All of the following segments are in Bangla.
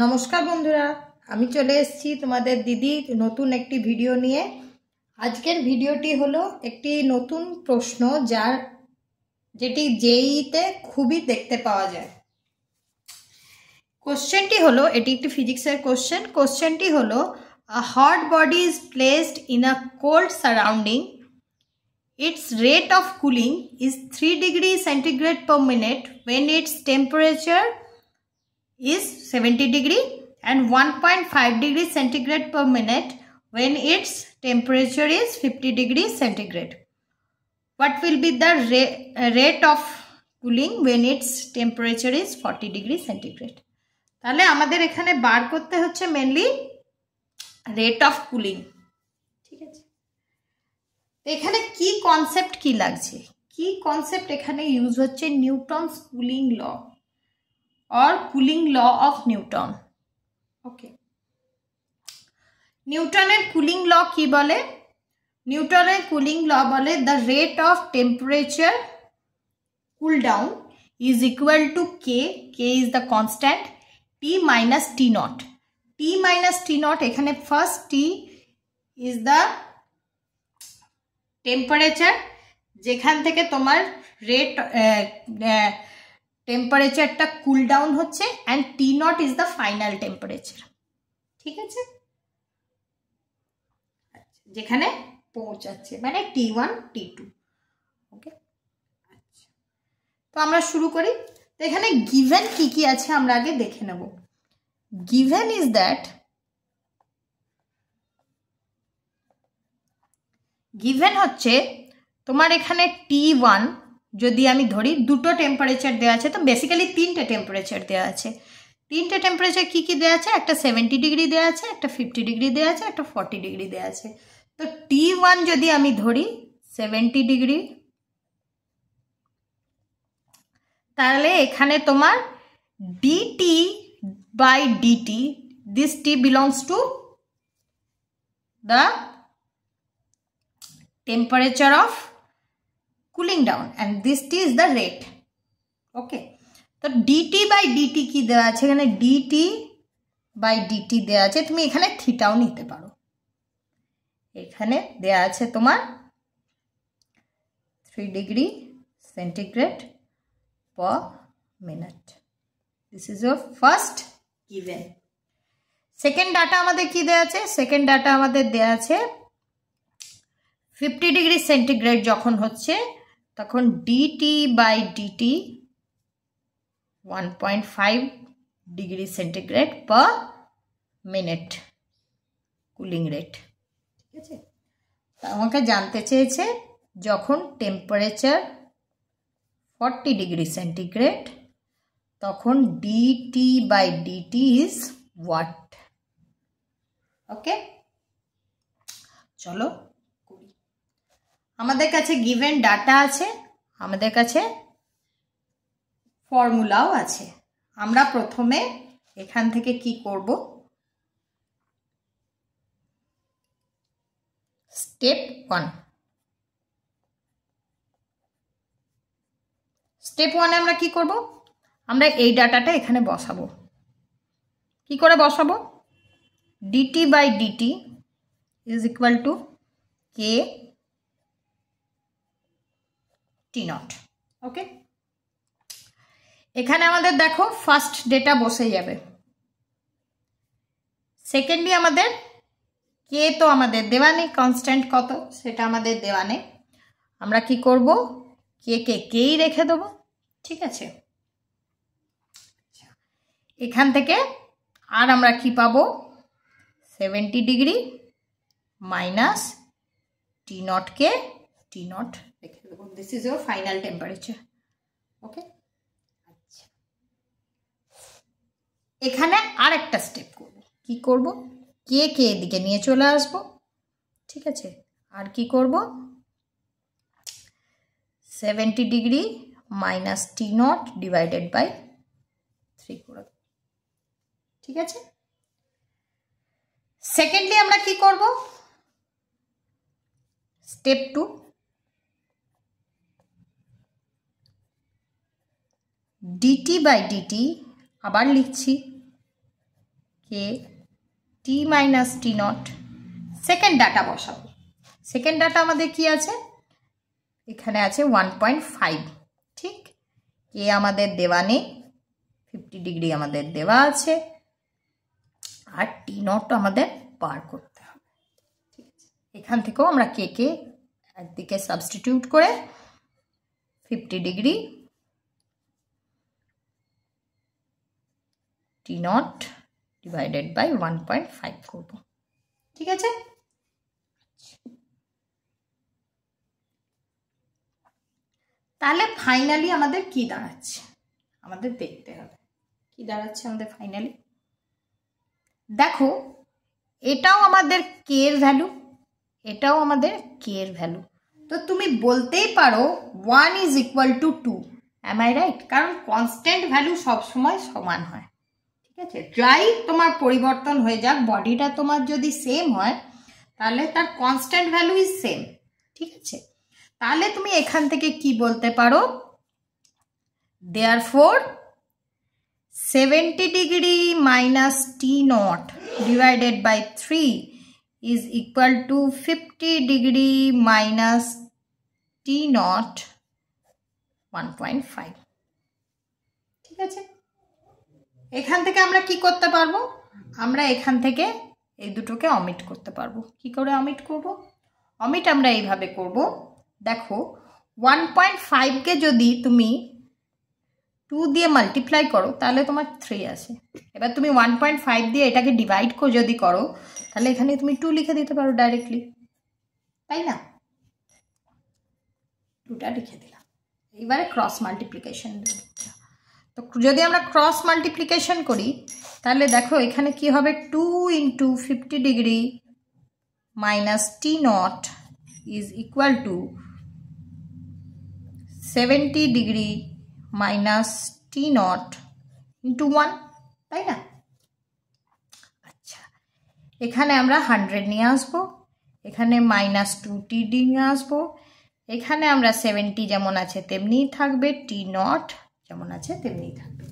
नमस्कार बंधुरा आमी चले एसेছি তোমাদের দিদি নতুন একটি ভিডিও নিয়ে। আজকের ভিডিওটি হলো একটি নতুন প্রশ্ন যার যেটি জেইতে খুবই দেখতে পাওয়া যায়। কোশ্চেনটি হলো এটি একটি ফিজিক্সের কোশ্চেনটি হলো a hot body is placed in a cold surrounding. Its rate of cooling is 3 degrees centigrade per minute when its temperature is 70 degree and 1.5 degrees centigrade per minute when its temperature is 50 degrees centigrade. What will be the rate of cooling when its temperature is 40 degrees centigrade? তাহলে আমাদের এখানে বার করতে হচ্ছে মেইনলি রেট অফ কুলিং। ঠিক আছে, এখানে কি কনসেপ্ট কি লাগছে, কি কনসেপ্ট এখানে ইউজ হচ্ছে Newton's cooling law or cooling law of Newton. Okay. নিউটনের কুলিং ল কি বলে? নিউটনের কুলিং ল বলে the rate of temperature cool down is equal to k is the constant, t minus t naught. t minus t naught এখানে first t is the temperature যেখান থেকে তোমার রেট টেম্পারেচারটা কুল ডাউন হচ্ছে and t naught is the final temperature. ঠিক আছে, যেখানে পৌঁছাচ্ছে মানে t1 t2. ওকে, আচ্ছা তো আমরা শুরু করি। তো এখানে গিভেন কি কি আছে আমরা আগে দেখে নেব। গিভেন ইজ দ্যাট গিভেন হচ্ছে তোমার এখানে t1 যদি আমি ধরি দুটো টেম্পারেচার দেওয়া আছে, তো বেসিক্যালি তিনটে টেম্পারেচার দেওয়া আছে। তিনটে টেম্পারেচার কি কি দেওয়া আছে? একটা 70 ডিগ্রি দেওয়া আছে, একটা 50 ডিগ্রি দেওয়া আছে, একটা 40 ডিগ্রি দেওয়া আছে। তো t1 যদি আমি ধরি 70 ডিগ্রি, তাহলে এখানে তোমার dt by dt, this t belongs to the temperature of cooling down and this t is the rate. Okay, তো dt by dt কি দেওয়া আছে? এখানে dt by dt দেওয়া আছে, তুমি এখানে থিটাও নিতে পারো। এখানে দেওয়া আছে তোমার 3 degree centigrade per minute. This is your first given. Second data আমাদের কি দেওয়া আছে? সেকেন্ড ডাটা আমাদের দেওয়া আছে 50 ডিগ্রি সেন্টিগ্রেড যখন হচ্ছে তখন dt by dt 1.5 degree centigrade per minute cooling rate. ঠিক আছে, আমাকে জানতে চেয়েছে যখন টেম্পারেচার 40 ডিগ্রি সেন্টিগ্রেড তখন dt by dt is what? ওকে, চলো আমাদের কাছে গিভেন ডাটা আছে, আমাদের কাছে ফর্মুলাও আছে। আমরা প্রথমে এখান থেকে কি করব? স্টেপ 1। স্টেপ 1 আমরা কি করব? আমরা এই ডাটাটা এখানে বসাবো। কি করে বসাবো? dt by dt is equal to k t naught. ওকে, এখানে আমাদের দেখো ফার্স্ট ডেটা বসে যাবে, সেকেন্ডলি আমাদের কে তো আমাদের দেওয়া নেই, কনস্ট্যান্ট কত সেটা আমাদের দেওয়া নেই। আমরা কি করব? কেই রেখে দেবো। ঠিক আছে, এখান থেকে আর আমরা কি পাবো? 70 ডিগ্রি মাইনাস টি নট কে টি নট রেখে দেবো। This is your final temperature. Okay, আচ্ছা এখানে আর একটা স্টেপ করব। কি করব? কে এদিকে নিয়ে চলে আসবো। ঠিক আছে, আর কি করব? 70 degree minus T nought divided by 3 করে। ঠিক আছে, সেকেন্ডলি আমরা কি করব? স্টেপ 2, dt by dt আবার লিখছি কে T minus T naught. Second data বসাবো। সেকেন্ড ডাটা আমাদের কি আছে, এখানে আছে 1.5। ঠিক, কে আমাদের দেওয়া নেই, 50 ডিগ্রি আমাদের দেওয়া আছে, আর টি নট আমাদের বার করতে হবে। ঠিক আছে, এখান থেকেও আমরা কে কে একদিকে সাবস্টিটিউট করে 50 degree T nought divided by 1.5 করব। ঠিক আছে, তাহলে ফাইনালি আমাদের কি দাঁড়াচ্ছে আমাদের দেখতে হবে। কি দাঁড়াচ্ছে আমাদের ফাইনালি, দেখো এটাও আমাদের কে এর ভ্যালু, এটাও আমাদের কে এর ভ্যালু। তো তুমি বলতেই পারো 1 is equal two 2। Am I right? কারণ কনস্ট্যান্ট ভ্যালু সবসময় সমান হয়। ঠিক আছে, যাই তোমার পরিবর্তন হয়ে যাক, বডিটা তোমার যদি সেম হয় তাহলে তার কনস্ট্যান্ট ভ্যালু ইজ সেম। ঠিক আছে, তাহলে তুমি এখান থেকে কি বলতে পারো, therefore 70 degree minus T nought divided by 3 is equal to 50 degree minus T nought 1.5। ঠিক আছে, এখান থেকে আমরা কি করতে পারবো, আমরা এখান থেকে এই দুটোকে অমিট করতে পারবো। কি করে অমিট করব? অমিট আমরা এইভাবে করব, দেখো 1.5কে যদি তুমি 2 দিয়ে মাল্টিপ্লাই করো তাহলে তোমার 3 আসে। এবার তুমি 1.5 দিয়ে এটাকে ডিভাইড যদি করো তাহলে এখানে তুমি 2 লিখে দিতে পারো ডাইরেক্টলি, তাই না? 2টা লিখে দিলাম। এবারে ক্রস মাল্টিপ্লিকেশন, তো যদি আমরা ক্রস মাল্টিপ্লিকেশন করি তাহলে দেখো এখানে কি হবে, 2 into 50 degree minus T not is equal two 70 degree minus T not into 1, তাই না? আচ্ছা, এখানে আমরা 100 নিয়ে আসবো, এখানে মাইনাস 2t নিয়ে আসবো, এখানে আমরা 70 যেমন আছে তেমনিই থাকবে, টি নট যেমন আছে তেমনিই থাকবে।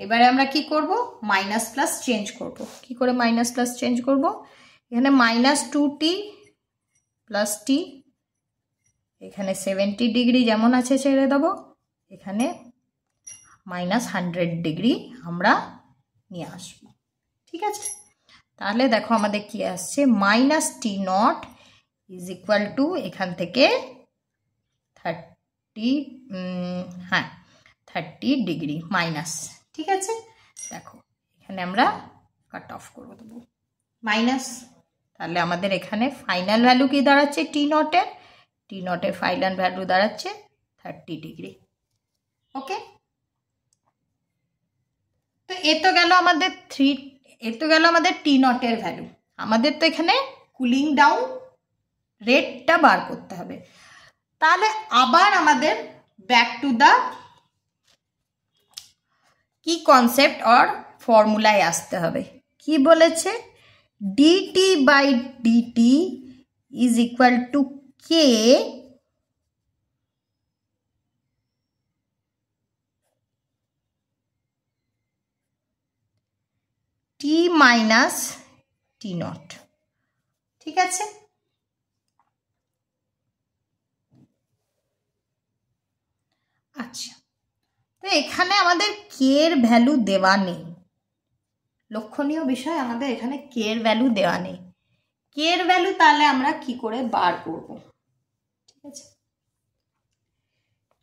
এবারে আমরা কি করব, মাইনাস প্লাস চেঞ্জ করব। কি করে মাইনাস প্লাস চেঞ্জ করব, এখানে মাইনাস 2t প্লাস টি, এখানে 70 ডিগ্রি যেমন আছে ছেড়ে দেবো, এখানে মাইনাস 100 ডিগ্রি আমরা নিয়ে আসব। ঠিক আছে, তাহলে দেখো আমাদের কি আসছে, minus T not is equal two এখান থেকে 30 ডিগ্রি মাইনাস। ঠিক আছে, দেখো এখানে আমরা কাট অফ করে দেবো মাইনাস, তাহলে আমাদের এখানে ফাইনাল ভ্যালু কি দাঁড়াচ্ছে, টি নটের ফাইনাল ভ্যালু দাঁড়াচ্ছে 30 ডিগ্রি। ওকে, তো এ তো গেল আমাদের টি নটের ভ্যালু। আমাদের তো এখানে কুলিং ডাউন রেটটা বার করতে হবে। তাহলে আবার আমাদের ব্যাক টু দ্য কি কনসেপ্ট অর ফর্মুলায় আসতে হবে। কি বলেছে, dT by dt is equal to K T minus T nought. ঠিক আছে, আচ্ছা, তো এখানে আমাদের কে এর ভ্যালু দেওয়া নেই। লক্ষণীয় বিষয়, আমাদের এখানে কে এর ভ্যালু দেওয়া নেই। কে এর ভ্যালু তাহলে আমরা কি করে বার করব? ঠিক আছে,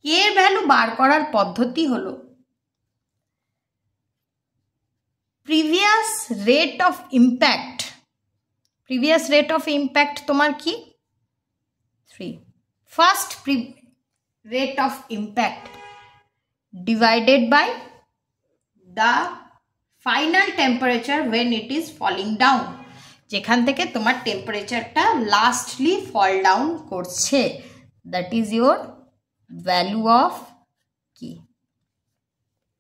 কে এর ভ্যালু বার করার পদ্ধতি হলো previous rate of impact. Previous rate of impact তোমার কি 3, first rate of impact divided by the final temperature when it is falling down, যেখান থেকে তোমার টেম্পারেচারটা লাস্টলি ফল ডাউন করছে, that is your value of কি।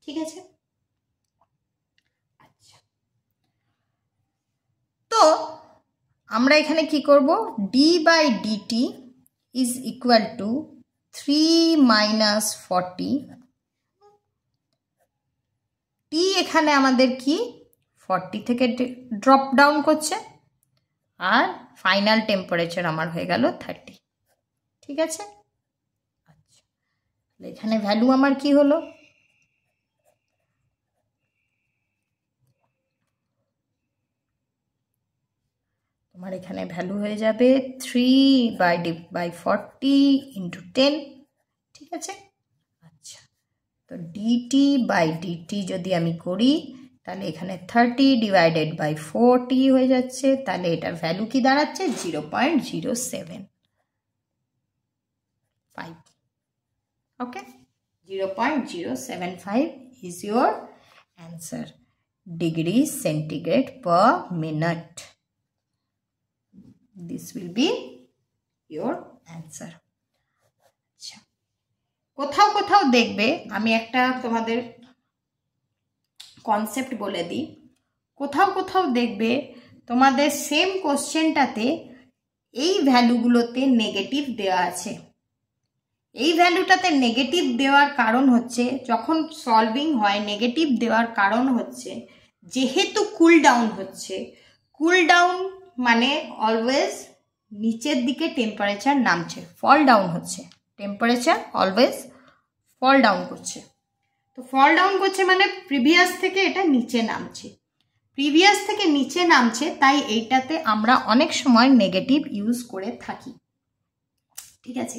ঠিক আছে, আচ্ছা, তো আমরা এখানে কি করব, D by dt is equal to 3 minus 40, T এখানে আমাদের কি 40 থেকে ড্রপ ডাউন করছে, আর ফাইনাল টেম্পারেচার আমার হয়ে গেল 30। ঠিক আছে, আচ্ছা এখানে ভ্যালু আমার কি হলো, তোমার এখানে ভ্যালু হয়ে যাবে 3/40 × 10। ঠিক আছে, আচ্ছা তো dt/dt যদি আমি করি তাহলে এখানে 30/40 হয়ে যাচ্ছে, তাহলে এটার ভ্যালু কি দাঁড়াচ্ছে 0.075। ওকে, 0.075 is your answer, degrees centigrade per minute. This will be your answer. আচ্ছা, কোথাও কোথাও দেখবে, আমি একটা তোমাদের কনসেপ্ট বলে দিই, কোথাও কোথাও দেখবে তোমাদের সেম কোশ্চেনটাতে এই ভ্যালুগুলোতে নেগেটিভ দেওয়া আছে। এই ভ্যালুটাতে নেগেটিভ দেওয়ার কারণ হচ্ছে, যখন সলভিং হয় নেগেটিভ দেওয়ার কারণ হচ্ছে যেহেতু কুল ডাউন হচ্ছে, কুল ডাউন মানে অলওয়েজ নিচের দিকে টেম্পারেচার নামছে, ফল ডাউন হচ্ছে, টেম্পারেচার অলওয়েজ ফল ডাউন করছে। তো ফল ডাউন করছে মানে প্রিভিয়াস থেকে এটা নিচে নামছে, প্রিভিয়াস থেকে নিচে নামছে, তাই এইটাতে আমরা অনেক সময় নেগেটিভ ইউজ করে থাকি। ঠিক আছে,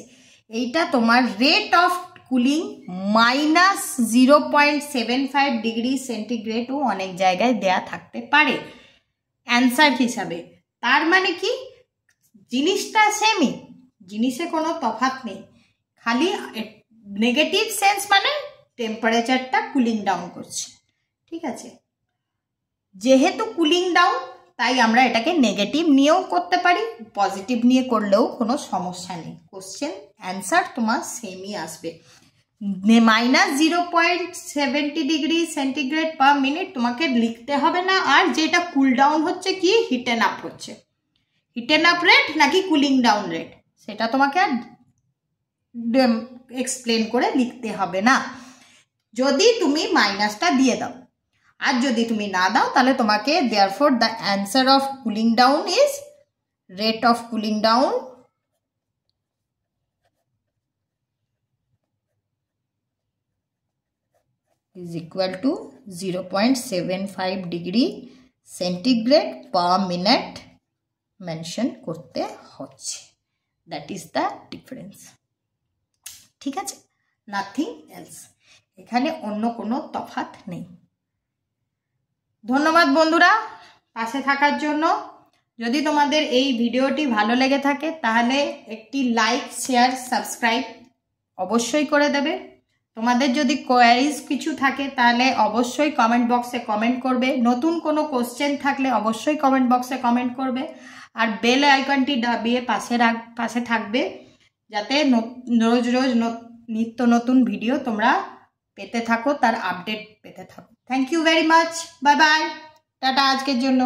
এইটা তোমার রেট অফ কুলিং -0.75 ডিগ্রি সেন্টিগ্রেডও অনেক জায়গায় দেয়া থাকতে পারে অ্যান্সার হিসাবে। তার মানে কি, জিনিসটা সেমই, জিনিসে কোনো তফাৎ নেই, খালি নেগেটিভ সেন্স মানে টেম্পারেচারটা কুলিং ডাউন করছে। ঠিক আছে, যেহেতু কুলিং ডাউন তাই আমরা এটাকে নেগেটিভ নিয়েও করতে পারি, পজিটিভ নিয়ে করলেও কোনো সমস্যা নেই, কোশ্চেন অ্যান্সার তোমার সেমই আসবে। -0.70 ডিগ্রি সেন্টিগ্রেড পার মিনিট তোমাকে লিখতে হবে না, আর যেটা কুল ডাউন হচ্ছে কি হিটেন আপ হচ্ছে, হিটেন আপ রেট নাকি কুলিং ডাউন রেট সেটা তোমাকে আর এক্সপ্লেন করে লিখতে হবে না, যদি তুমি মাইনাসটা দিয়ে দাও। আর যদি তুমি না দাও তাহলে তোমাকে therefore the answer of cooling down is rate of cooling down is equal to 0.75 degree centigrade per minute mention করতে হচ্ছে, দ্যাট ইজ দ্য ডিফারেন্স। ঠিক আছে, নাথিং এলস, এখানে অন্য কোনো তফাৎ নেই। ধন্যবাদ বন্ধুরা পাশে থাকার জন্য। যদি তোমাদের এই ভিডিওটি ভালো লেগে থাকে তাহলে একটি লাইক, শেয়ার, সাবস্ক্রাইব অবশ্যই করে দেবে। তোমাদের যদি কোয়ারিজ কিছু থাকে তাহলে অবশ্যই কমেন্ট বক্সে কমেন্ট করবে, নতুন কোনো কোশ্চেন থাকলে অবশ্যই কমেন্ট বক্সে কমেন্ট করবে, আর বেল আইকনটি দাবিয়ে পাশে থাকবে যাতে রোজ রোজ নিত্য নতুন ভিডিও তোমরা পেতে থাকো, তার আপডেট পেতে থাকো। Thank you very much, bye bye, tata আজকের জন্য।